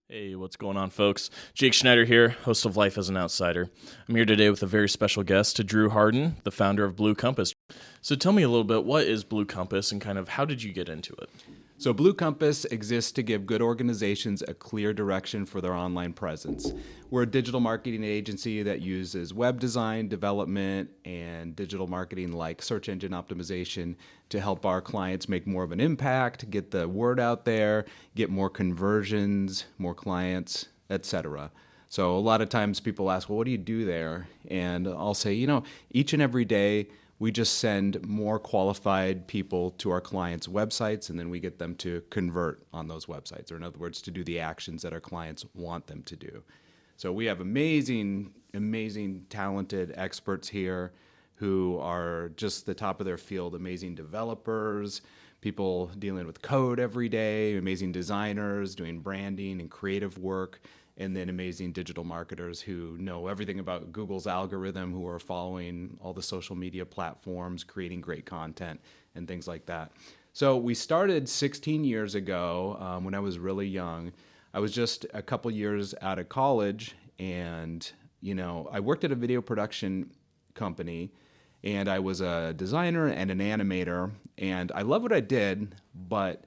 Hey, what's going on, folks? Jake Schneider here, host of Life as an Outsider. I'm here today with a very special guest, Drew Harden, the founder of Blue Compass. So tell me a little bit, what is Blue Compass and kind of how did you get into it? So Blue Compass exists to give good organizations a clear direction for their online presence. We're a digital marketing agency that uses web design, development, and digital marketing like search engine optimization to help our clients make more of an impact, get the word out there, get more conversions, more clients, etc. So a lot of times people ask, well, what do you do there? And I'll say, each and every day, we just send more qualified people to our clients' websites, and then we get them to convert on those websites, or in other words, to do the actions that our clients want them to do. So we have amazing, talented experts here who are just the top of their field, amazing developers, people dealing with code every day, amazing designers doing branding and creative work, and then amazing digital marketers who know everything about Google's algorithm, who are following all the social media platforms, creating great content, and things like that. So we started 16 years ago when I was really young. I was just a couple years out of college, and I worked at a video production company, and I was a designer and an animator, and I love what I did, but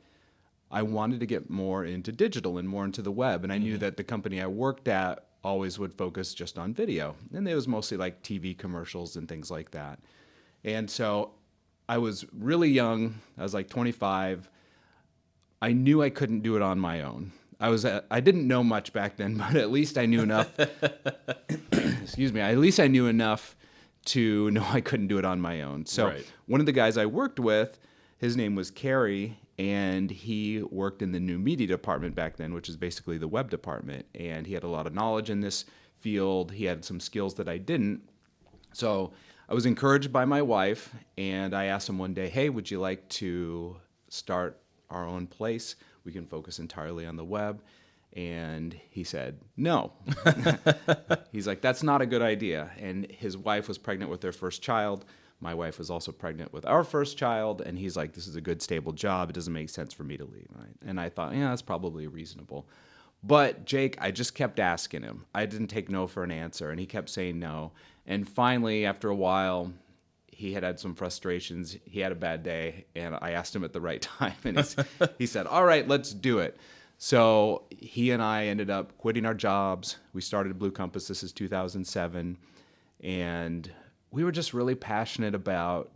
I wanted to get more into digital and more into the web. And I knew that the company I worked at always would focus just on video. And it was mostly like TV commercials and things like that. And so I was really young. I was like 25. I knew I couldn't do it on my own. I didn't know much back then, but at least I knew enough. Excuse me. At least I knew enough to know I couldn't do it on my own. So One of the guys I worked with, his name was Kerry, and he worked in the new media department back then, which is basically the web department. And he had a lot of knowledge in this field. He had some skills that I didn't. So I was encouraged by my wife, and I asked him one day, hey, would you like to start our own place? We can focus entirely on the web. And he said, no. He's like, that's not a good idea. And his wife was pregnant with their first child. My wife was also pregnant with our first child, and he's like, this is a good, stable job. It doesn't make sense for me to leave. Right? And I thought, yeah, that's probably reasonable. But Jake, I just kept asking him. I didn't take no for an answer, and he kept saying no. And finally, after a while, he had some frustrations. He had a bad day, and I asked him at the right time, and he said, all right, let's do it. So he and I ended up quitting our jobs. We started Blue Compass. This is 2007, and we were just really passionate about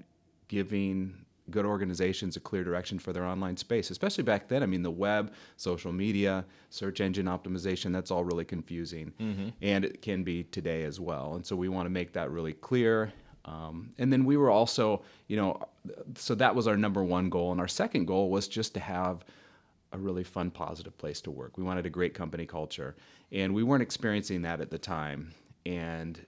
giving good organizations a clear direction for their online space, especially back then. I mean, the web, social media, search engine optimization, that's all really confusing. And it can be today as well. And so we want to make that really clear. And then we were also, so that was our number one goal. And our second goal was just to have a really fun, positive place to work. We wanted a great company culture. And we weren't experiencing that at the time. And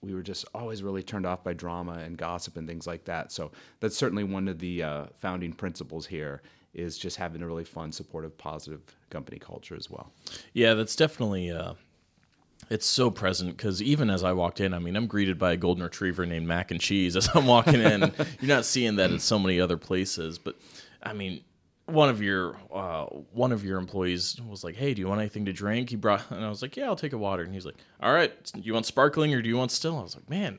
we were just always really turned off by drama and gossip and things like that. So that's certainly one of the founding principles here, is just having a really fun, supportive, positive company culture as well. Yeah, that's definitely, it's so present because even as I walked in, I mean, I'm greeted by a golden retriever named Mac and Cheese as I'm walking in. You're not seeing that at so many other places. But, I mean, one of your employees was like, hey, do you want anything to drink? And I was like, yeah, I'll take a water. And he's like, all right, you want sparkling or do you want still? I was like, man,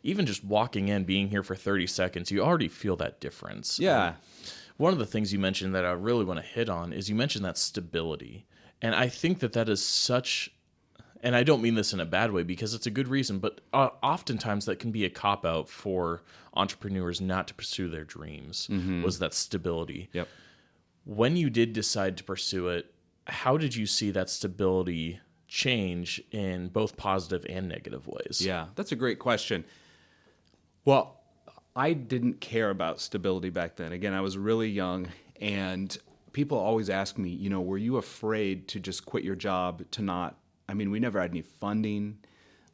even just walking in, being here for 30 seconds, you already feel that difference. Yeah. One of the things you mentioned that I really want to hit on is you mentioned that stability. And I think that is such, and I don't mean this in a bad way because it's a good reason, but oftentimes that can be a cop-out for entrepreneurs not to pursue their dreams, was that stability. Yep. When you did decide to pursue it, how did you see that stability change in both positive and negative ways? Yeah, that's a great question. Well, I didn't care about stability back then. Again, I was really young, and people always ask me, were you afraid to just quit your job we never had any funding.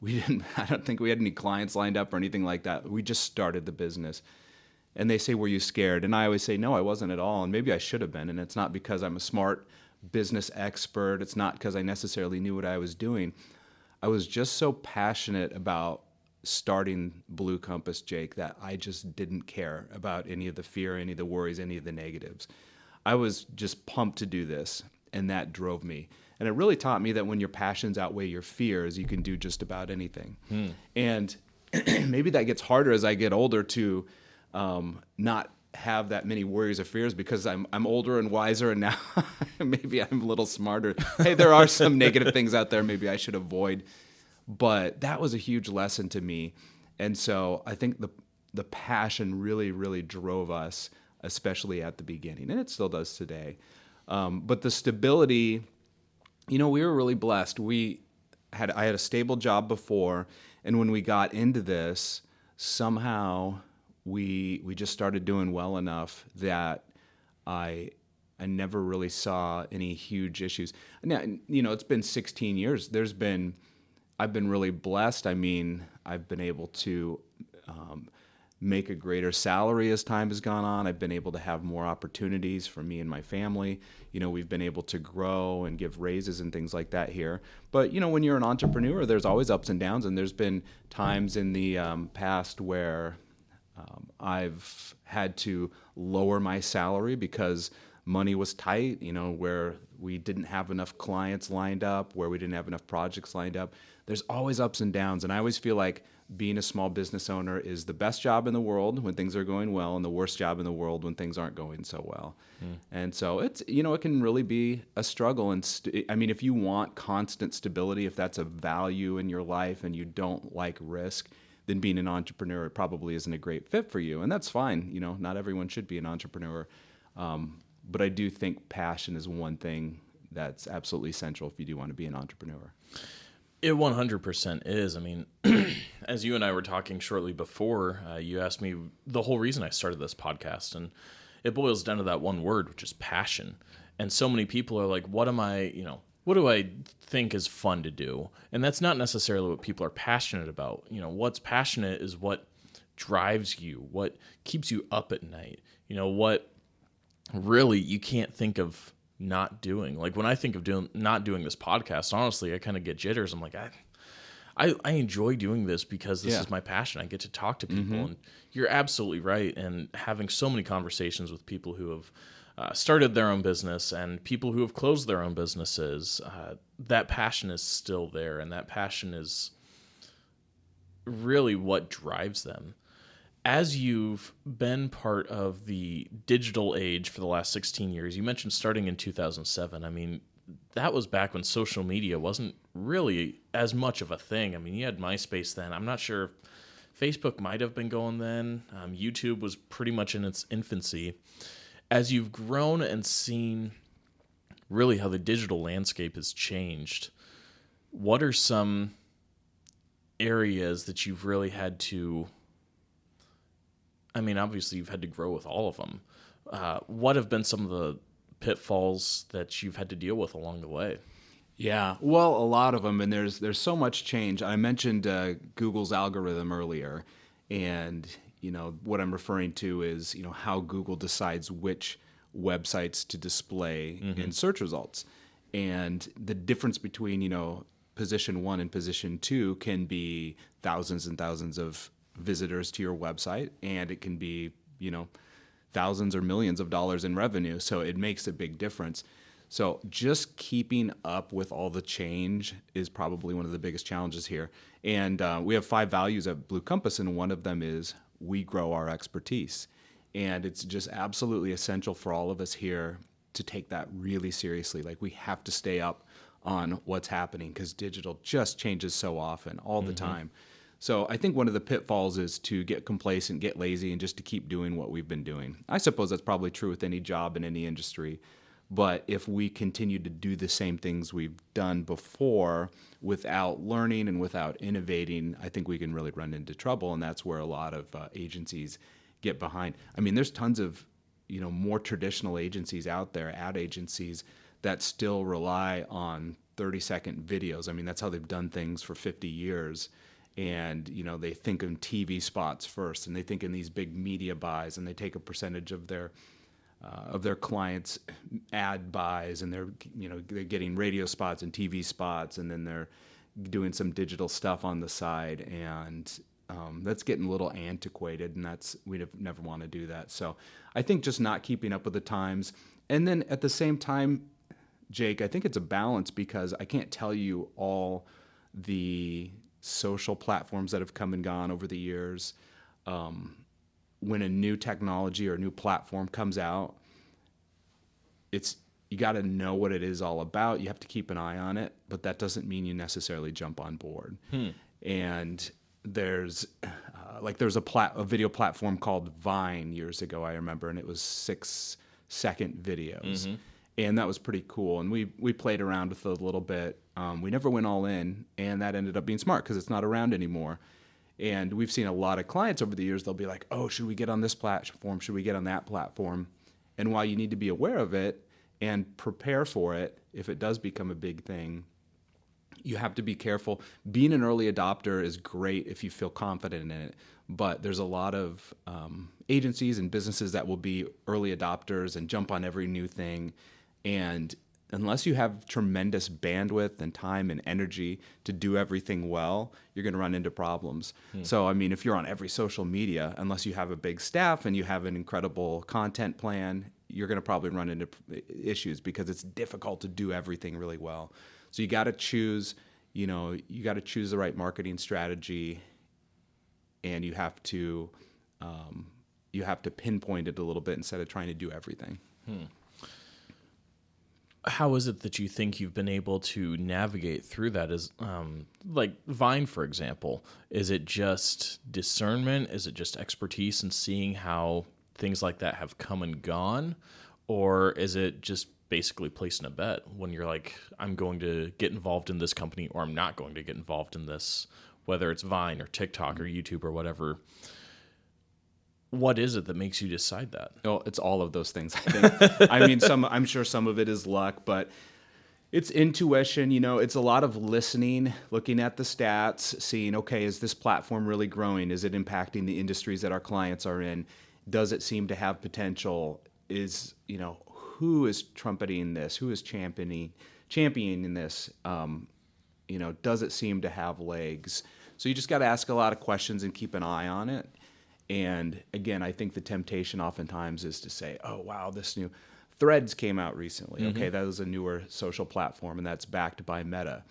I don't think we had any clients lined up or anything like that. We just started the business. And they say, were you scared? And I always say, no, I wasn't at all. And maybe I should have been. And it's not because I'm a smart business expert. It's not because I necessarily knew what I was doing. I was just so passionate about starting Blue Compass, Jake, that I just didn't care about any of the fear, any of the worries, any of the negatives. I was just pumped to do this. and that drove me. And it really taught me that when your passions outweigh your fears, you can do just about anything. And maybe that gets harder as I get older to not have that many worries or fears, because I'm older and wiser, and now maybe I'm a little smarter. Hey, there are some negative things out there maybe I should avoid, but that was a huge lesson to me. And so I think the passion really, really drove us, especially at the beginning, and it still does today. But the stability, we were really blessed. I had a stable job before, and when we got into this, somehow we just started doing well enough that I never really saw any huge issues. Now, it's been 16 years. I've been really blessed. I mean, I've been able to make a greater salary as time has gone on. I've been able to have more opportunities for me and my family. We've been able to grow and give raises and things like that here. But, when you're an entrepreneur, there's always ups and downs. And there's been times in the past where I've had to lower my salary because money was tight, where we didn't have enough clients lined up, where we didn't have enough projects lined up. There's always ups and downs. And I always feel like being a small business owner is the best job in the world when things are going well, and the worst job in the world when things aren't going so well. And so it's, it can really be a struggle. And if you want constant stability, if that's a value in your life and you don't like risk, then being an entrepreneur probably isn't a great fit for you. And that's fine. Not everyone should be an entrepreneur. But I do think passion is one thing that's absolutely essential if you do want to be an entrepreneur. It 100% is. As you and I were talking shortly before, you asked me the whole reason I started this podcast, and it boils down to that one word, which is passion. And so many people are like, what do I think is fun to do? And that's not necessarily what people are passionate about. What's passionate is what drives you, what keeps you up at night, what really you can't think of not doing. Like when I think of not doing this podcast, honestly, I kind of get jitters. I'm like, I enjoy doing this because this is my passion. I get to talk to people, and you're absolutely right. And having so many conversations with people who have started their own business and people who have closed their own businesses, that passion is still there, and that passion is really what drives them. As you've been part of the digital age for the last 16 years, you mentioned starting in 2007. That was back when social media wasn't really as much of a thing. You had MySpace then. I'm not sure if Facebook might have been going then. YouTube was pretty much in its infancy. As you've grown and seen really how the digital landscape has changed, what are some areas that you've really had to... obviously you've had to grow with all of them. What have been some of the pitfalls that you've had to deal with along the way? Yeah, well, a lot of them, and there's so much change. I mentioned Google's algorithm earlier, and what I'm referring to is how Google decides which websites to display in search results, and the difference between position 1 and position 2 can be thousands and thousands of visitors to your website, and it can be thousands or millions of dollars in revenue. So it makes a big difference. So just keeping up with all the change is probably one of the biggest challenges here. And we have 5 values at Blue Compass, and one of them is we grow our expertise. And it's just absolutely essential for all of us here to take that really seriously. Like, we have to stay up on what's happening because digital just changes so often, all the time. So I think one of the pitfalls is to get complacent, get lazy, and just to keep doing what we've been doing. I suppose that's probably true with any job in any industry. But if we continue to do the same things we've done before without learning and without innovating, I think we can really run into trouble. And that's where a lot of agencies get behind. There's tons of more traditional agencies out there, ad agencies, that still rely on 30-second videos. That's how they've done things for 50 years. And, they think in TV spots first, and they think in these big media buys, and they take a percentage of their clients' ad buys, and they're getting radio spots and TV spots, and then they're doing some digital stuff on the side, and that's getting a little antiquated, and we'd never want to do that. So I think just not keeping up with the times, and then at the same time, Jake, I think it's a balance because I can't tell you all the social platforms that have come and gone over the years. When a new technology or a new platform comes out, you got to know what it is all about. You have to keep an eye on it, but that doesn't mean you necessarily jump on board. And there's a video platform called Vine years ago, I remember, and it was 6-second videos. And that was pretty cool. And we played around with it a little bit. We never went all in, and that ended up being smart because it's not around anymore. And we've seen a lot of clients over the years, they'll be like, oh, should we get on this platform? Should we get on that platform? And while you need to be aware of it and prepare for it, if it does become a big thing, you have to be careful. Being an early adopter is great if you feel confident in it, but there's a lot of agencies and businesses that will be early adopters and jump on every new thing. And unless you have tremendous bandwidth and time and energy to do everything well, you're going to run into problems. So, I mean, if you're on every social media, unless you have a big staff and you have an incredible content plan, you're going to probably run into issues because it's difficult to do everything really well. So you got to choose, the right marketing strategy, and you have to pinpoint it a little bit instead of trying to do everything. How is it that you think you've been able to navigate through that? Is like Vine, for example, is it just discernment? Is it just expertise in seeing how things like that have come and gone? Or is it just basically placing a bet when you're like, I'm going to get involved in this company or I'm not going to get involved in this, whether it's Vine or TikTok or YouTube or whatever? What is it that makes you decide that? Oh, it's all of those things, I think. I mean, I'm sure some of it is luck, but it's intuition. It's a lot of listening, looking at the stats, seeing, okay, is this platform really growing? Is it impacting the industries that our clients are in? Does it seem to have potential? Who is trumpeting this? Who is championing this? Does it seem to have legs? So you just got to ask a lot of questions and keep an eye on it. And again, I think the temptation oftentimes is to say, oh, wow, this new Threads came out recently. Okay, that was a newer social platform, and that's backed by Meta.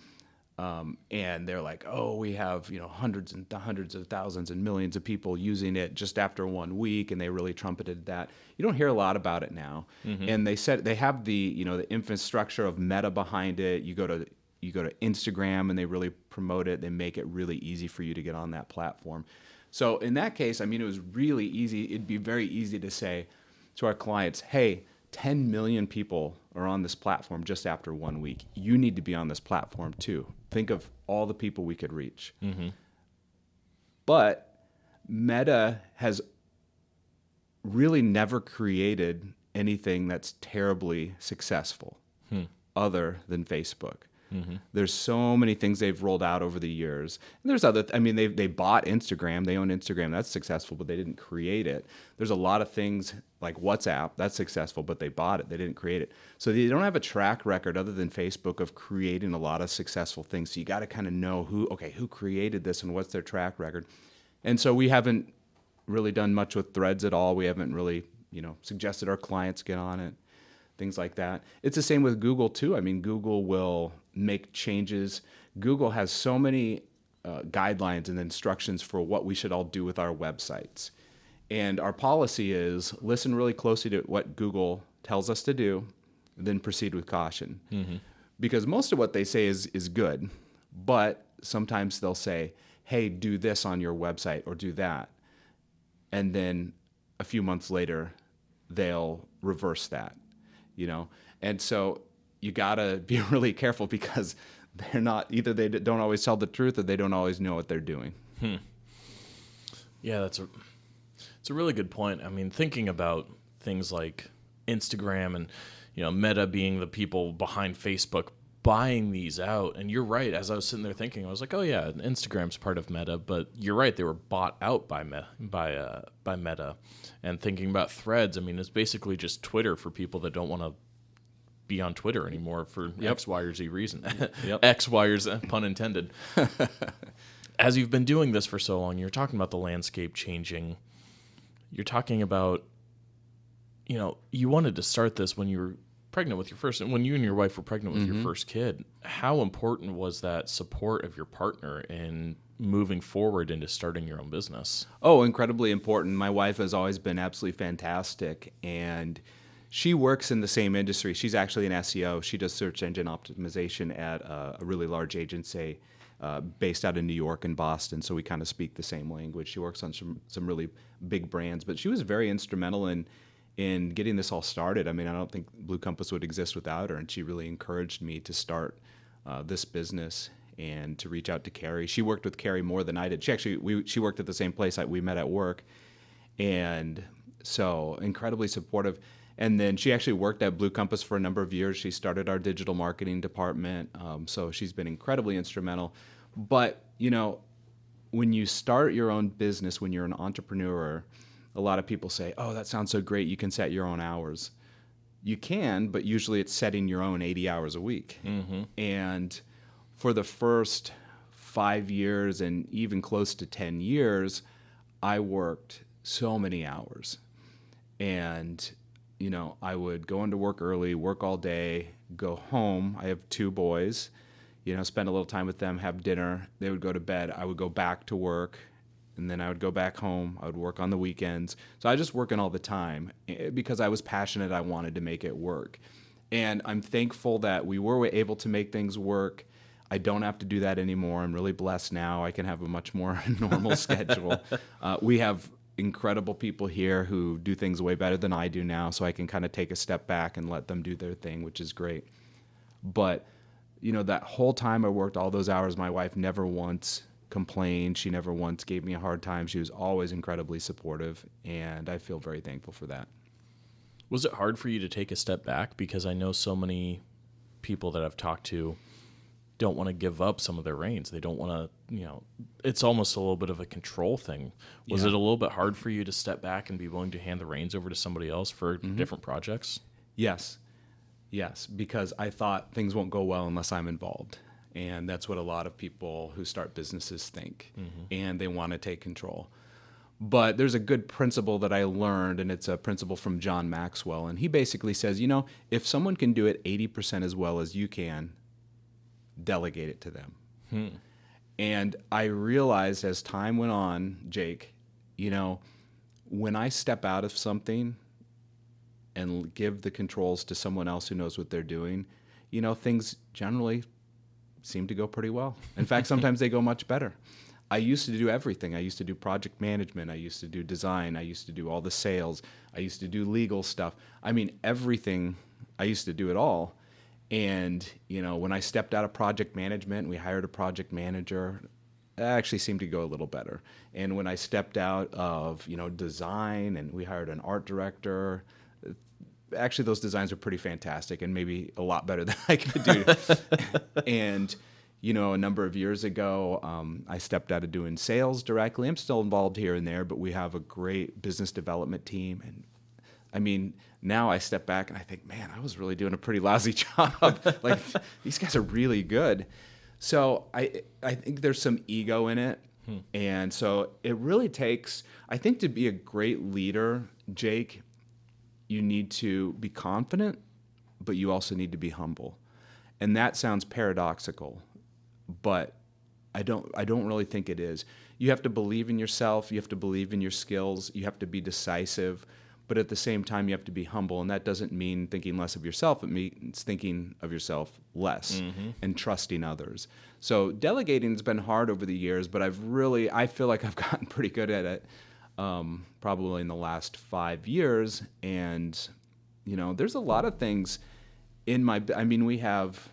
And they're like, oh, we have hundreds of thousands and millions of people using it just after 1 week, and they really trumpeted that. You don't hear a lot about it now. And they said they have the the infrastructure of Meta behind it. You go to Instagram, and they really promote it. They make it really easy for you to get on that platform. So in that case, I mean, it was really easy. It'd be very easy to say to our clients, hey, 10 million people are on this platform just after 1 week. You need to be on this platform too. Think of all the people we could reach. But Meta has really never created anything that's terribly successful other than Facebook. There's so many things they've rolled out over the years. And there's they bought Instagram. They own Instagram. That's successful, but they didn't create it. There's a lot of things like WhatsApp. That's successful, but they bought it. They didn't create it. So they don't have a track record other than Facebook of creating a lot of successful things. So you got to kind of know who created this and what's their track record. And so we haven't really done much with Threads at all. We haven't really, suggested our clients get on it. Things like that. It's the same with Google too. I mean, Google will make changes. Google has so many guidelines and instructions for what we should all do with our websites. And our policy is listen really closely to what Google tells us to do, and then proceed with caution. Because most of what they say is good, but sometimes they'll say, hey, do this on your website or do that. And then a few months later, they'll reverse that. And so you gotta be really careful because either they don't always tell the truth or they don't always know what they're doing. Yeah, it's a really good point. I mean, thinking about things like Instagram and Meta being the people behind Facebook buying these out, and you're right. As I was sitting there thinking, I was like, oh yeah, Instagram's part of Meta, but you're right. They were bought out by Meta. And thinking about Threads, I mean, it's basically just Twitter for people that don't want to be on Twitter anymore for X, Y, or Z reason. X, Y, or Z, pun intended. As you've been doing this for so long, you're talking about the landscape changing. You're talking about, you wanted to start this when you were pregnant with your first, when you and your wife were pregnant with your first kid, how important was that support of your partner in moving forward into starting your own business? Oh, incredibly important. My wife has always been absolutely fantastic, and she works in the same industry. She's actually an SEO. She does search engine optimization at a really large agency based out of New York and Boston, so we kind of speak the same language. She works on some really big brands, but she was very instrumental in getting this all started. I mean, I don't think Blue Compass would exist without her, and she really encouraged me to start this business and to reach out to Carrie. She worked with Carrie more than I did. She worked at the same place we met at work, and so incredibly supportive. And then she actually worked at Blue Compass for a number of years. She started our digital marketing department, so she's been incredibly instrumental. But, when you start your own business, when you're an entrepreneur, a lot of people say, oh, that sounds so great, you can set your own hours. You can, but usually it's setting your own 80 hours a week. And for the first 5 years and even close to 10 years, I worked so many hours. And, I would go into work early, work all day, go home. I have 2 boys, spend a little time with them, have dinner. They would go to bed. I would go back to work, and then I would go back home. I would work on the weekends. So I was just working all the time because I was passionate. I wanted to make it work. And I'm thankful that we were able to make things work. I don't have to do that anymore. I'm really blessed now. I can have a much more normal schedule. We have incredible people here who do things way better than I do now, so I can kind of take a step back and let them do their thing, which is great. But, that whole time I worked all those hours, my wife never once complained. She never once gave me a hard time. She was always incredibly supportive, and I feel very thankful for that. Was it hard for you to take a step back? Because I know so many people that I've talked to don't want to give up some of their reins. They don't want to, it's almost a little bit of a control thing. Was it a little bit hard for you to step back and be willing to hand the reins over to somebody else for different projects? Yes, because I thought things won't go well unless I'm involved. And that's what a lot of people who start businesses think. And they want to take control. But there's a good principle that I learned, and it's a principle from John Maxwell. And he basically says, if someone can do it 80% as well as you can, delegate it to them. And I realized as time went on, Jake, when I step out of something and give the controls to someone else who knows what they're doing, things generally seem to go pretty well. In fact, sometimes they go much better. I used to do everything. I used to do project management. I used to do design. I used to do all the sales. I used to do legal stuff. I mean, everything. I used to do it all. And, when I stepped out of project management, we hired a project manager, it actually seemed to go a little better. And when I stepped out of, design, and we hired an art director, actually those designs are pretty fantastic and maybe a lot better than I could do. And, a number of years ago, I stepped out of doing sales directly. I'm still involved here and there, but we have a great business development team. And I mean, now I step back and I think, man, I was really doing a pretty lousy job. Like, these guys are really good. So I think there's some ego in it. And so it really takes, I think, to be a great leader, Jake, you need to be confident, but you also need to be humble. And that sounds paradoxical, but I don't really think it is. You have to believe in yourself. You have to believe in your skills. You have to be decisive. But at the same time, you have to be humble, and that doesn't mean thinking less of yourself. It means thinking of yourself less and trusting others. So delegating has been hard over the years, but I feel like I've gotten pretty good at it probably in the last 5 years. And, there's a lot of things we have,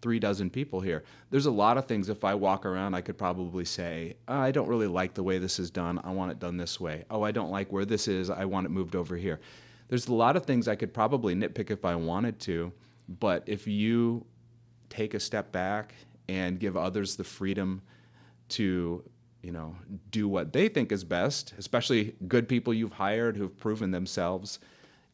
3 dozen people here. There's a lot of things, if I walk around, I could probably say, I don't really like the way this is done. I want it done this way. Oh, I don't like where this is. I want it moved over here. There's a lot of things I could probably nitpick if I wanted to, but if you take a step back and give others the freedom to, do what they think is best, especially good people you've hired who've proven themselves,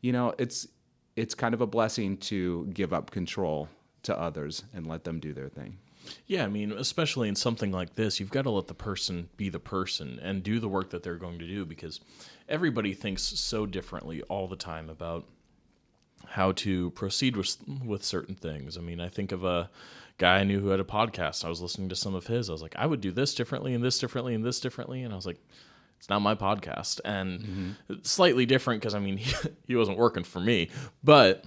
it's kind of a blessing to give up control to others and let them do their thing. Yeah, I mean, especially in something like this, you've got to let the person be the person and do the work that they're going to do, because everybody thinks so differently all the time about how to proceed with certain things. I mean, I think of a guy I knew who had a podcast. I was listening to some of his. I was like, I would do this differently and this differently and this differently. And I was like, it's not my podcast. And it's slightly different because, I mean, he wasn't working for me. But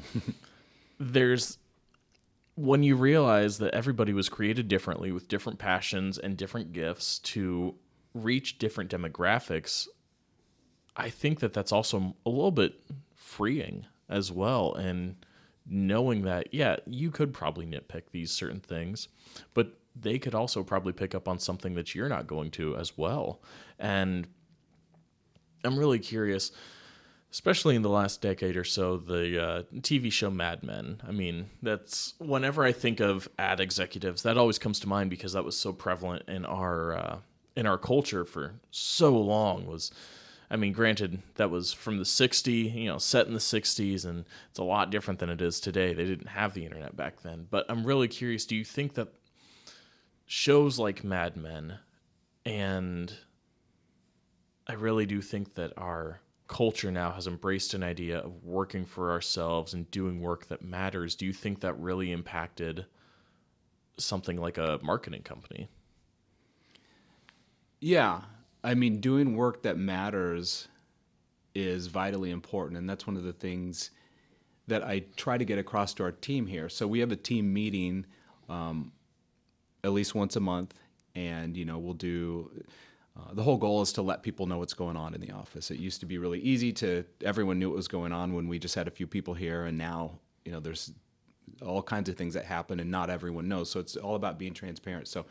when you realize that everybody was created differently with different passions and different gifts to reach different demographics, I think that that's also a little bit freeing as well. And knowing that, yeah, you could probably nitpick these certain things, but they could also probably pick up on something that you're not going to as well. And I'm really curious, especially in the last decade or so, the TV show Mad Men. I mean, that's whenever I think of ad executives, that always comes to mind because that was so prevalent in our culture for so long. I mean, granted, that was from the 60s, set in the 60s, and it's a lot different than it is today. They didn't have the internet back then. But I'm really curious, do you think that shows like Mad Men, and I really do think that our culture now has embraced an idea of working for ourselves and doing work that matters. Do you think that really impacted something like a marketing company? Yeah. I mean, doing work that matters is vitally important. And that's one of the things that I try to get across to our team here. So we have a team meeting at least once a month. And, we'll do... the whole goal is to let people know what's going on in the office. It used to be really easy everyone knew what was going on when we just had a few people here. And now, there's all kinds of things that happen and not everyone knows. So it's all about being transparent. So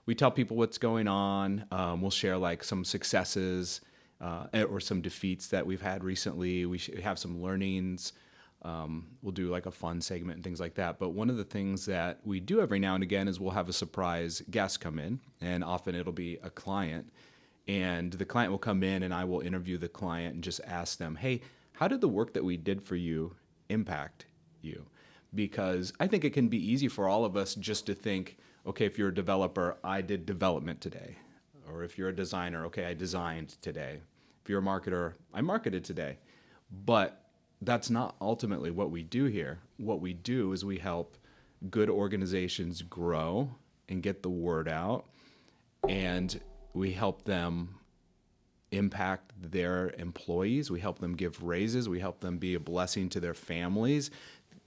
we tell people what's going on. We'll share like some successes or some defeats that we've had recently. We have some learnings. We'll do like a fun segment and things like that. But one of the things that we do every now and again is we'll have a surprise guest come in, and often it'll be a client. And the client will come in and I will interview the client and just ask them, hey, how did the work that we did for you impact you? Because I think it can be easy for all of us just to think, okay, if you're a developer, I did development today. Or if you're a designer, okay, I designed today. If you're a marketer, I marketed today. But that's not ultimately what we do here. What we do is we help good organizations grow and get the word out, and we help them impact their employees. We help them give raises. We help them be a blessing to their families,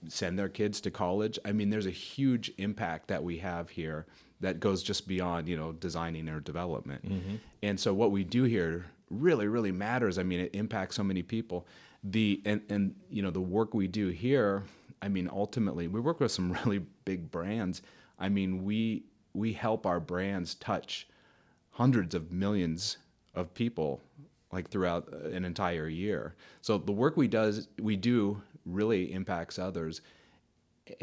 send their kids to college. I mean, there's a huge impact that we have here that goes just beyond, designing or development. Mm-hmm. And so what we do here really, really matters. I mean, it impacts so many people. The work we do here, I mean, ultimately, we work with some really big brands. I mean, we help our brands touch hundreds of millions of people like throughout an entire year. So the work we do really impacts others.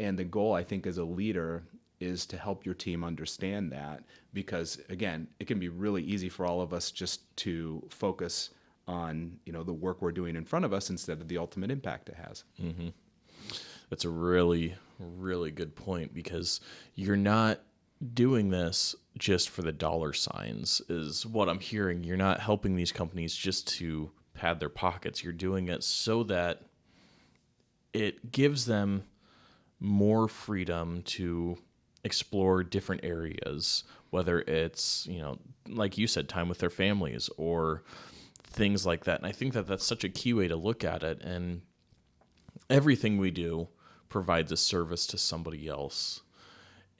And the goal, I think, as a leader is to help your team understand that, because again, it can be really easy for all of us just to focus on, the work we're doing in front of us instead of the ultimate impact it has. Mm-hmm. That's a really, really good point, because you're not doing this just for the dollar signs is what I'm hearing. You're not helping these companies just to pad their pockets. You're doing it so that it gives them more freedom to explore different areas, whether it's, like you said, time with their families or things like that. And I think that that's such a key way to look at it. And everything we do provides a service to somebody else.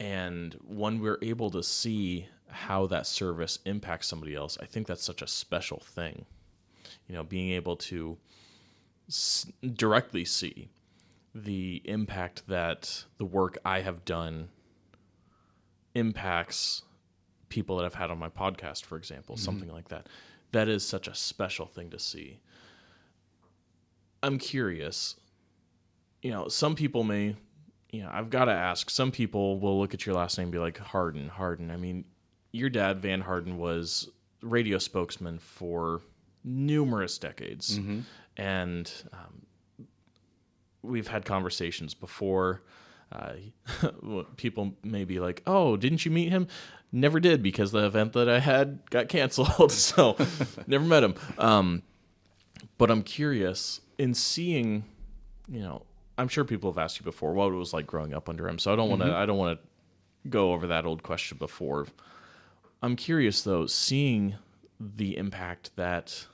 And when we're able to see how that service impacts somebody else, I think that's such a special thing. Being able to directly see the impact that the work I have done impacts people that I've had on my podcast, for example, mm-hmm. something like that. That is such a special thing to see. I'm curious, some people may, I've got to ask, some people will look at your last name and be like, Harden. I mean, your dad, Van Harden, was radio spokesman for numerous decades. Mm-hmm. And we've had conversations before. People may be like, oh, didn't you meet him? Never did, because the event that I had got canceled. So never met him. But I'm curious, in seeing, I'm sure people have asked you before what it was like growing up under him. So I don't want to go over that old question before. I'm curious though, seeing the impact that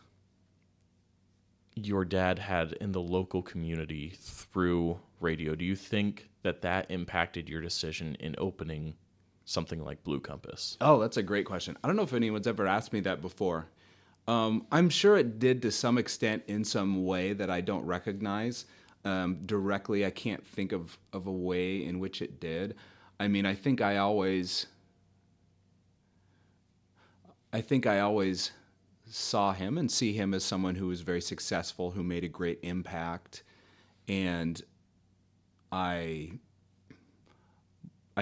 your dad had in the local community through radio, do you think that impacted your decision in opening something like Blue Compass? Oh, that's a great question. I don't know if anyone's ever asked me that before. I'm sure it did to some extent in some way that I don't recognize. Directly, I can't think of a way in which it did. I mean, I think I always saw him and see him as someone who was very successful, who made a great impact. And I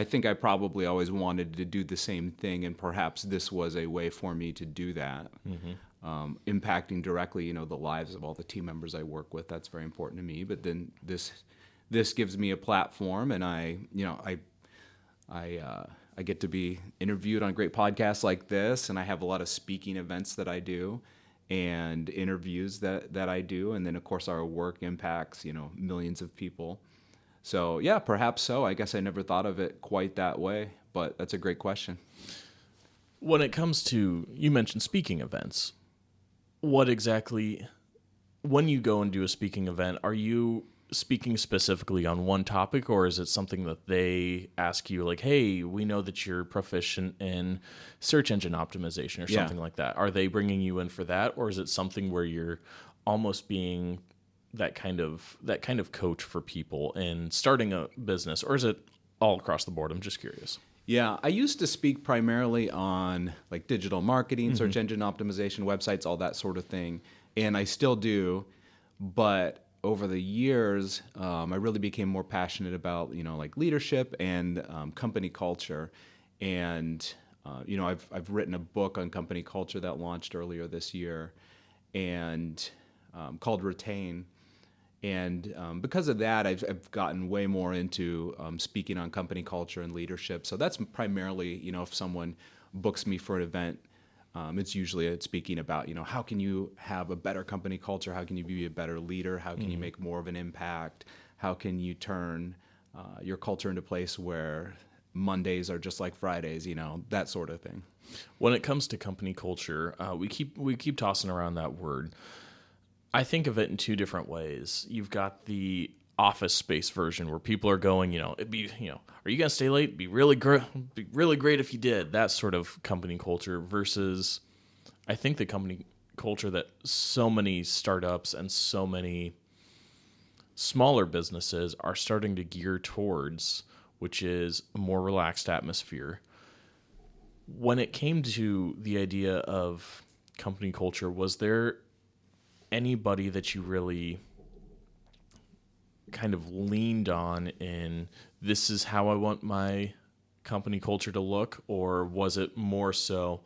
think I probably always wanted to do the same thing, and perhaps this was a way for me to do that. Impacting directly, the lives of all the team members I work with. That's very important to me. But then this gives me a platform, and I get to be interviewed on great podcasts like this, and I have a lot of speaking events that I do, and interviews that I do, and then of course our work impacts millions of people. So yeah, perhaps so. I guess I never thought of it quite that way, but that's a great question. When it comes to, you mentioned speaking events, what exactly, when you go and do a speaking event, are you speaking specifically on one topic, or is it something that they ask you like, hey, we know that you're proficient in search engine optimization or something like that? Are they bringing you in for that, or is it something where you're almost being that kind of coach for people in starting a business, or is it all across the board? I'm just curious. Yeah, I used to speak primarily on like digital marketing, search engine optimization, websites, all that sort of thing, and I still do. But over the years, I really became more passionate about like leadership and company culture, and I've written a book on company culture that launched earlier this year, and called Retain. And because of that, I've gotten way more into speaking on company culture and leadership. So that's primarily, if someone books me for an event, it's usually speaking about, how can you have a better company culture? How can you be a better leader? How can you make more of an impact? How can you turn your culture into a place where Mondays are just like Fridays, that sort of thing. When it comes to company culture, we keep tossing around that word. I think of it in two different ways. You've got the office space version where people are going, it'd be, are you going to stay late? It'd be really great if you did. That sort of company culture versus, I think the company culture that so many startups and so many smaller businesses are starting to gear towards, which is a more relaxed atmosphere. When it came to the idea of company culture, was there anybody that you really kind of leaned on in, this is how I want my company culture to look? Or was it more so,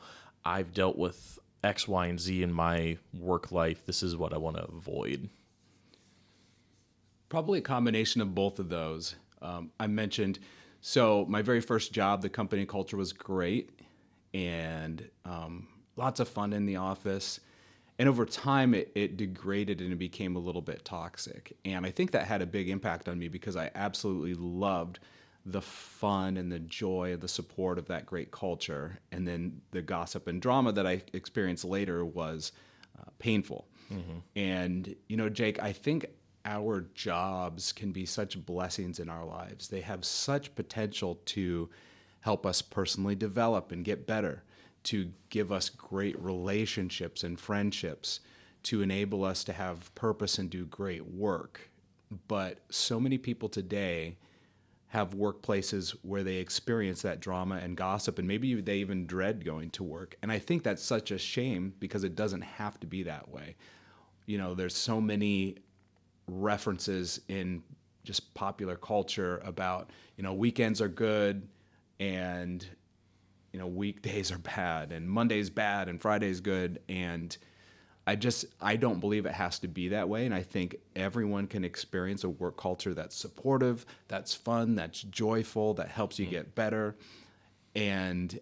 I've dealt with X, Y, and Z in my work life, this is what I want to avoid? Probably a combination of both of those. I mentioned, so my very first job, the company culture was great, and lots of fun in the office. And over time, it degraded and it became a little bit toxic. And I think that had a big impact on me because I absolutely loved the fun and the joy and the support of that great culture. And then the gossip and drama that I experienced later was painful. And, Jake, I think our jobs can be such blessings in our lives. They have such potential to help us personally develop and get better, to give us great relationships and friendships, to enable us to have purpose and do great work. But so many people today have workplaces where they experience that drama and gossip, and maybe they even dread going to work. And I think that's such a shame because it doesn't have to be that way. There's so many references in just popular culture about, weekends are good and weekdays are bad, and Monday's bad, and Friday's good, and I don't believe it has to be that way, and I think everyone can experience a work culture that's supportive, that's fun, that's joyful, that helps you get better, and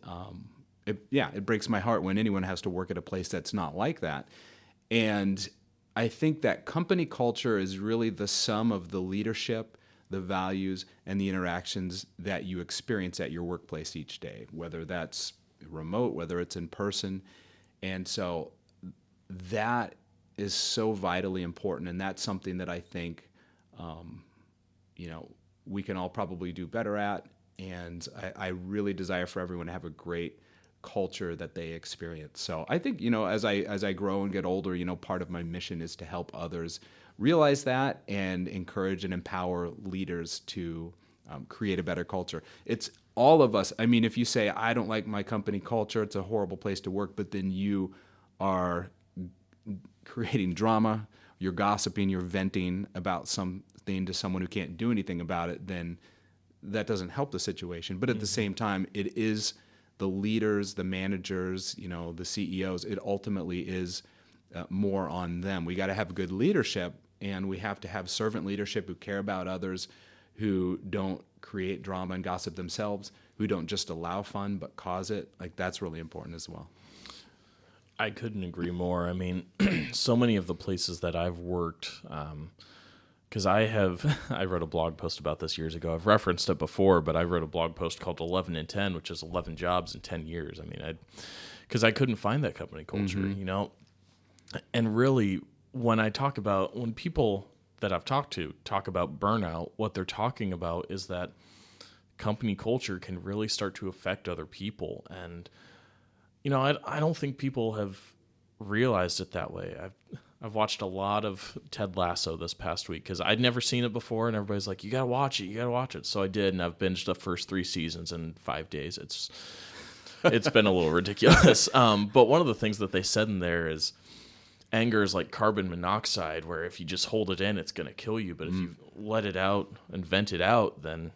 it breaks my heart when anyone has to work at a place that's not like that. And I think that company culture is really the sum of the leadership, the values, and the interactions that you experience at your workplace each day, whether that's remote, whether it's in person. And so that is so vitally important. And that's something that I think, we can all probably do better at. And I really desire for everyone to have a great culture that they experience. So I think, as I grow and get older, part of my mission is to help others realize that and encourage and empower leaders to create a better culture. It's all of us. I mean, if you say, I don't like my company culture, it's a horrible place to work, but then you are creating drama, you're gossiping, you're venting about something to someone who can't do anything about it, then that doesn't help the situation. But at the same time, it is the leaders, the managers, the CEOs, it ultimately is more on them. We got to have good leadership, and we have to have servant leadership who care about others, who don't create drama and gossip themselves, who don't just allow fun but cause it. Like, that's really important as well. I couldn't agree more. I mean, so many of the places that I've worked, because I wrote a blog post about this years ago. I've referenced it before, but I wrote a blog post called 11 in 10, which is 11 jobs in 10 years. I mean, because I couldn't find that company culture, And really, when people that I've talked to talk about burnout, what they're talking about is that company culture can really start to affect other people. And, I don't think people have realized it that way. I've watched a lot of Ted Lasso this past week because I'd never seen it before, and everybody's like, you got to watch it. So I did, and I've binged the first 3 seasons in 5 days. It's been a little ridiculous. But one of the things that they said in there is anger is like carbon monoxide, where if you just hold it in, it's going to kill you. But if you let it out and vent it out, then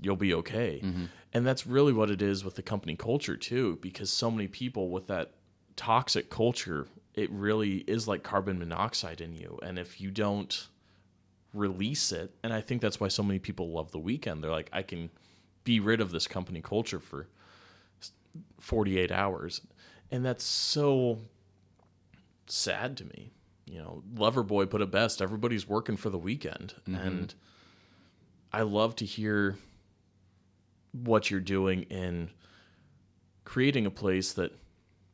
you'll be okay. Mm-hmm. And that's really what it is with the company culture too, because so many people with that toxic culture, it really is like carbon monoxide in you. And if you don't release it, and I think that's why so many people love the weekend. They're like, I can be rid of this company culture for 48 hours. And that's so sad to me. Loverboy put it best. Everybody's working for the weekend. Mm-hmm. And I love to hear what you're doing in creating a place that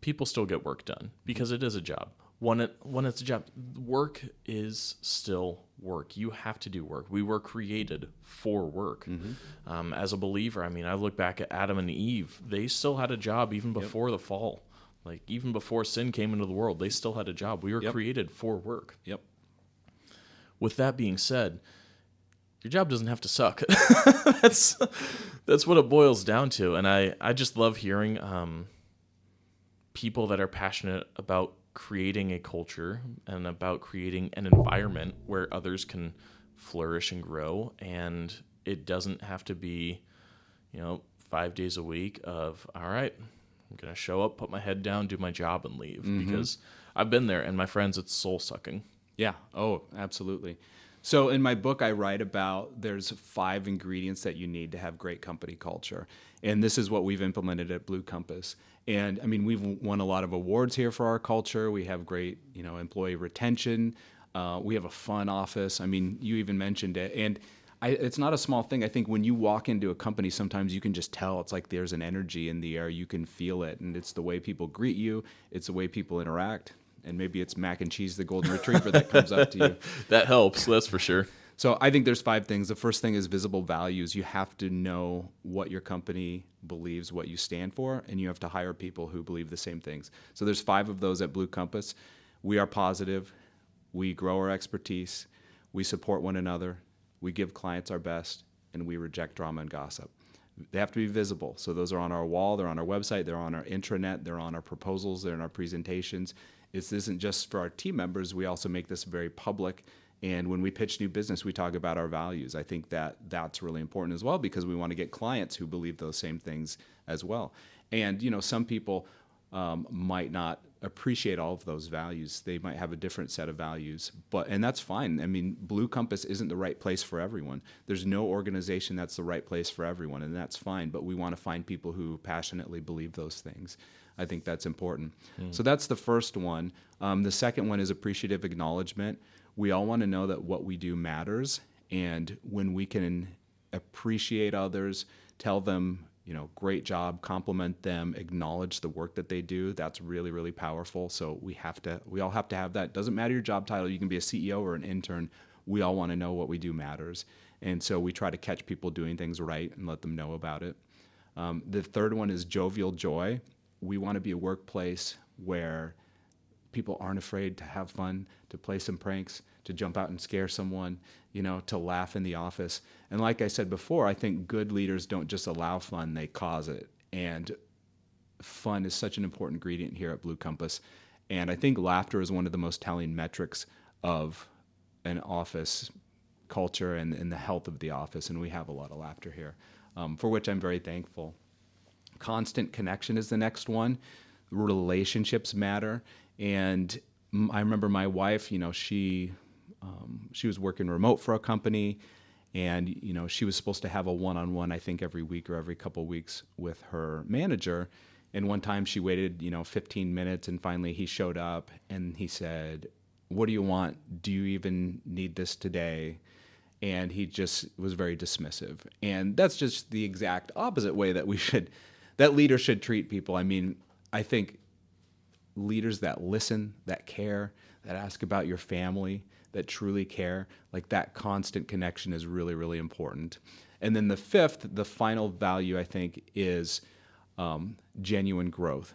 people still get work done, because it is a job. When it's a job, work is still work. You have to do work. We were created for work. Mm-hmm. As a believer, I mean, I look back at Adam and Eve. They still had a job even before the fall. Like, even before sin came into the world, they still had a job. We were created for work. Yep. With that being said, your job doesn't have to suck. That's what it boils down to. And I just love hearing people that are passionate about creating a culture and about creating an environment where others can flourish and grow. And it doesn't have to be, 5 days a week of, all right, I'm going to show up, put my head down, do my job, and leave. Mm-hmm. Because I've been there, and my friends, it's soul-sucking. Yeah. Oh, absolutely. So in my book, I write about there's 5 ingredients that you need to have great company culture. And this is what we've implemented at Blue Compass. And I mean, we've won a lot of awards here for our culture. We have great, employee retention. We have a fun office. I mean, you even mentioned it. And it's not a small thing. I think when you walk into a company, sometimes you can just tell. It's like there's an energy in the air. You can feel it. And it's the way people greet you. It's the way people interact. And maybe it's mac and cheese, the golden retriever, that comes up to you. That helps, that's for sure. So I think there's 5 things. The first thing is visible values. You have to know what your company believes, what you stand for, and you have to hire people who believe the same things. So there's 5 of those at Blue Compass. We are positive. We grow our expertise. We support one another. We give clients our best, and we reject drama and gossip. They have to be visible. So those are on our wall. They're on our website. They're on our intranet. They're on our proposals. They're in our presentations. This isn't just for our team members. We also make this very public. And when we pitch new business, we talk about our values. I think that's really important as well, because we want to get clients who believe those same things as well. And, some people might not appreciate all of those values. They might have a different set of values, and that's fine. I mean, Blue Compass isn't the right place for everyone. There's no organization that's the right place for everyone, and that's fine. But we want to find people who passionately believe those things. I think that's important. So that's the first one. The second one is appreciative acknowledgement. We all want to know that what we do matters, and when we can appreciate others, tell them, great job, compliment them, acknowledge the work that they do, that's really, really powerful. So we all have to have that. Doesn't matter your job title. You can be a CEO or an intern. We all want to know what we do matters. And so we try to catch people doing things right and let them know about it. The third one is jovial joy. We want to be a workplace where people aren't afraid to have fun, to play some pranks, to jump out and scare someone, to laugh in the office. And like I said before, I think good leaders don't just allow fun, they cause it. And fun is such an important ingredient here at Blue Compass. And I think laughter is one of the most telling metrics of an office culture and the health of the office. And we have a lot of laughter here, for which I'm very thankful. Constant connection is the next one. Relationships matter. And I remember my wife, she was working remote for a company, and she was supposed to have a one-on-one, I think, every week or every couple of weeks with her manager. And one time she waited 15 minutes, and finally he showed up and he said, "What do you want? Do you even need this today?" And he just was very dismissive. And that's just the exact opposite way that leaders should treat people. I mean, I think leaders that listen, that care, that ask about your family, that truly care, like that constant connection is really, really important. And then the fifth, the final value, I think, is genuine growth.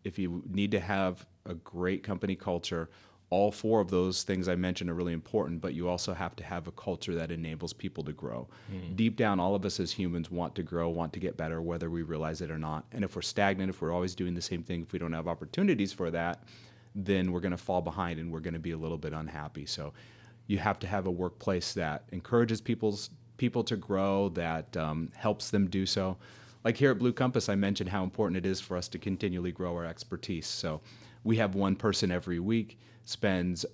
If you need to have a great company culture, all four of those things I mentioned are really important, but you also have to have a culture that enables people to grow. Deep down, all of us as humans want to grow, want to get better, whether we realize it or not. And if we're stagnant, if we're always doing the same thing, if we don't have opportunities for that, then we're going to fall behind and we're going to be a little bit unhappy. So you have to have a workplace that encourages people to grow, that helps them do so. Like here at Blue Compass, I mentioned how important it is for us to continually grow our expertise. So we have one person every week spends,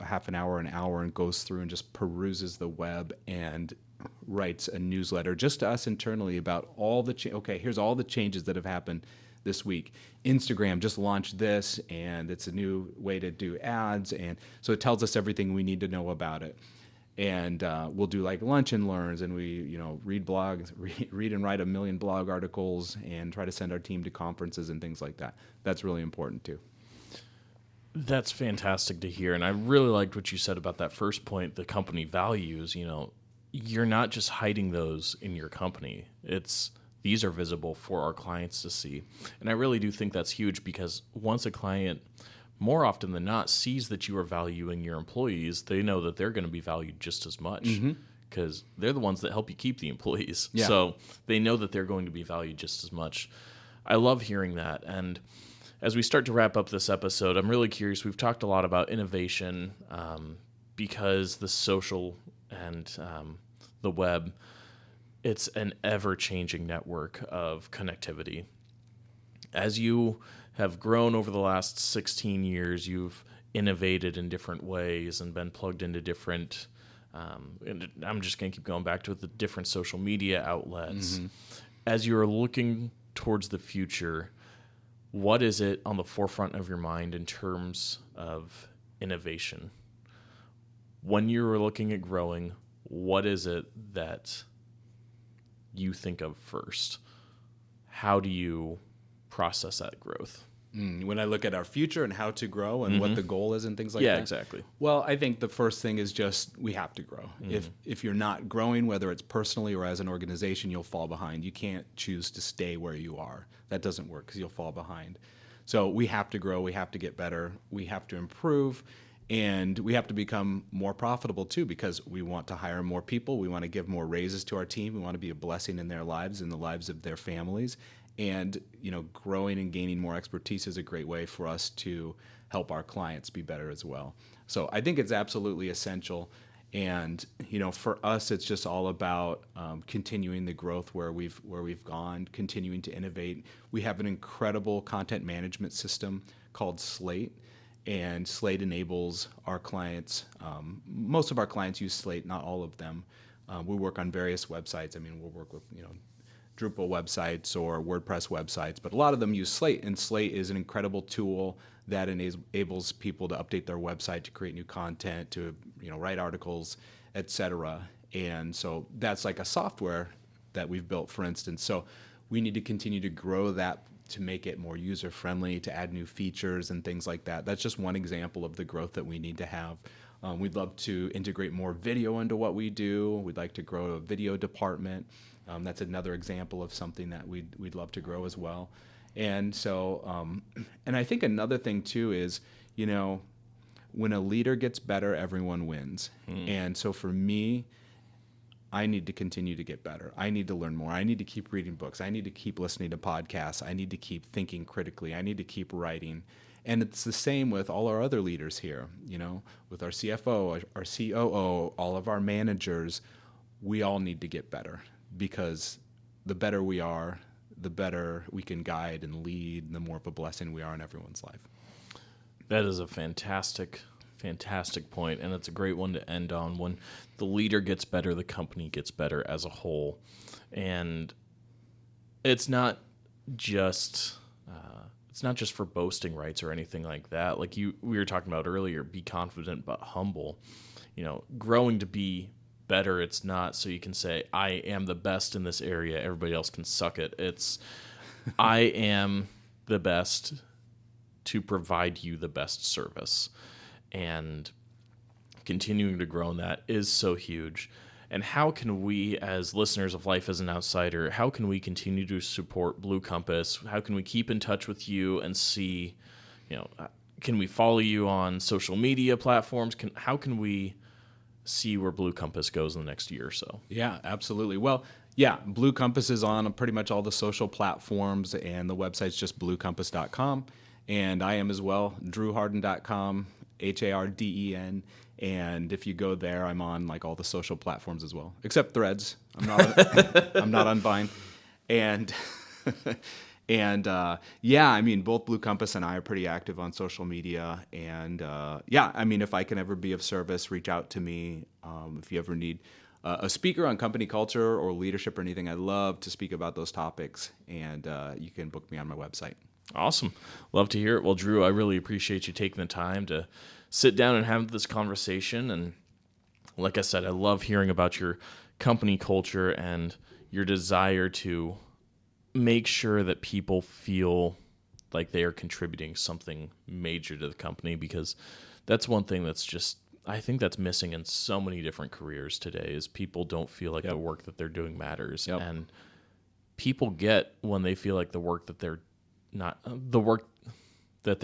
half an hour, and goes through and just peruses the web and writes a newsletter just to us internally about all the here's all the changes that have happened this week. Instagram just launched this, and it's a new way to do ads, and so it tells us everything we need to know about it. And we'll do like lunch and learns, and we read blogs, read and write 1 million blog articles, and try to send our team to conferences and things like that. That's really important too. That's fantastic to hear. And I really liked what you said about that first point, the company values. You're not just hiding those in your company. These are visible for our clients to see. And I really do think that's huge, because once a client, more often than not, sees that you are valuing your employees, they know that they're going to be valued just as much, because they're the ones that help you keep the employees. Yeah. So they know that they're going to be valued just as much. I love hearing that. And as we start to wrap up this episode, I'm really curious. We've talked a lot about innovation, because the social and the web, it's an ever-changing network of connectivity. As you have grown over the last 16 years, you've innovated in different ways and been plugged into different, and I'm just going to keep going back to it, the different social media outlets. As you're looking towards the future, what is it on the forefront of your mind in terms of innovation? When you're looking at growing, what is it that you think of first? How do you process that growth? When I look at our future and how to grow and what the goal is and things like that? Yeah, exactly. Well, I think the first thing is just we have to grow. If you're not growing, whether it's personally or as an organization, you'll fall behind. You can't choose to stay where you are. That doesn't work, because you'll fall behind. So we have to grow. We have to get better. We have to improve. And we have to become more profitable too, because we want to hire more people. We want to give more raises to our team. We want to be a blessing in their lives and the lives of their families. And growing and gaining more expertise is a great way for us to help our clients be better as well. So I think it's absolutely essential. And for us, it's just all about continuing the growth where we've gone, continuing to innovate. We have an incredible content management system called Slate, and Slate enables our clients. Most of our clients use Slate, not all of them. We work on various websites. I mean, we'll work with Drupal websites or WordPress websites, but a lot of them use Slate, and Slate is an incredible tool that enables people to update their website, to create new content, to write articles, etc. And so that's like a software that we've built, for instance. So we need to continue to grow that to make it more user friendly, to add new features and things like that. That's just one example of the growth that we need to have. We'd love to integrate more video into what we do. We'd like to grow a video department. That's another example of something that we'd love to grow as well. And so, and I think another thing too is, when a leader gets better, everyone wins. And so for me, I need to continue to get better. I need to learn more. I need to keep reading books. I need to keep listening to podcasts. I need to keep thinking critically. I need to keep writing. And it's the same with all our other leaders here, with our CFO, our COO, all of our managers. We all need to get better, because the better we are, the better we can guide and lead, the more of a blessing we are in everyone's life. That is a fantastic point, and it's a great one to end on. When the leader gets better, the company gets better as a whole. And it's not just for boasting rights or anything like that. Like we were talking about earlier, be confident but humble. Growing to be better, it's not so you can say, I am the best in this area, everybody else can suck it. It's I am the best to provide you the best service. And continuing to grow in that is so huge. And how can we, as listeners of Life as an Outsider, how can we continue to support Blue Compass? How can we keep in touch with you and see, can we follow you on social media platforms? How can we see where Blue Compass goes in the next year or so? Yeah, absolutely. Well, yeah, Blue Compass is on pretty much all the social platforms, and the website's just bluecompass.com. And I am as well, drewharden.com, Harden. And if you go there, I'm on like all the social platforms as well, except Threads. I'm not on Vine. And yeah, I mean, both Blue Compass and I are pretty active on social media. And yeah, I mean, if I can ever be of service, reach out to me. If you ever need a speaker on company culture or leadership or anything, I'd love to speak about those topics. And you can book me on my website. Awesome. Love to hear it. Well, Drew, I really appreciate you taking the time to sit down and have this conversation. And like I said, I love hearing about your company culture and your desire to make sure that people feel like they are contributing something major to the company, because that's one thing that's just, I think that's missing in so many different careers today, is people don't feel like the work that they're doing matters. And people get when they feel like the work that they're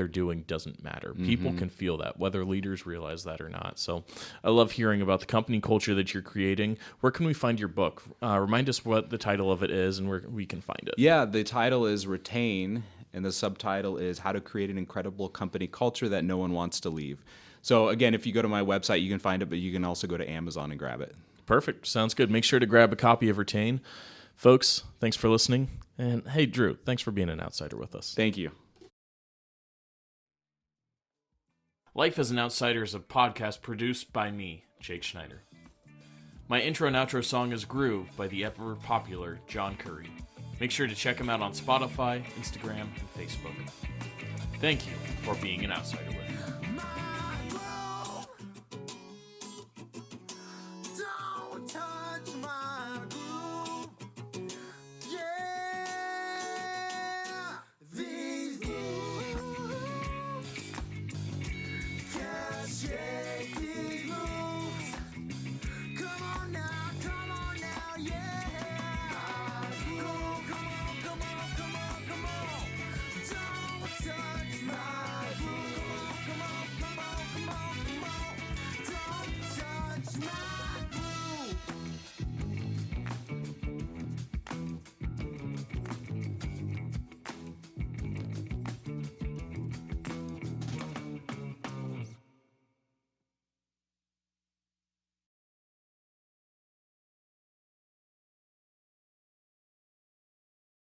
doing doesn't matter. People can feel that, whether leaders realize that or not. So I love hearing about the company culture that you're creating. Where can we find your book? Remind us what the title of it is and where we can find it. Yeah, the title is Retain, and the subtitle is How to Create an Incredible Company Culture That No One Wants to Leave. So again, if you go to my website, you can find it, but you can also go to Amazon and grab it. Perfect. Sounds good. Make sure to grab a copy of Retain. Folks, thanks for listening. And hey, Drew, thanks for being an outsider with us. Thank you. Life as an Outsider is a podcast produced by me, Jake Schneider. My intro and outro song is Groove by the ever popular John Curry. Make sure to check him out on Spotify, Instagram, and Facebook. Thank you for being an outsider with us.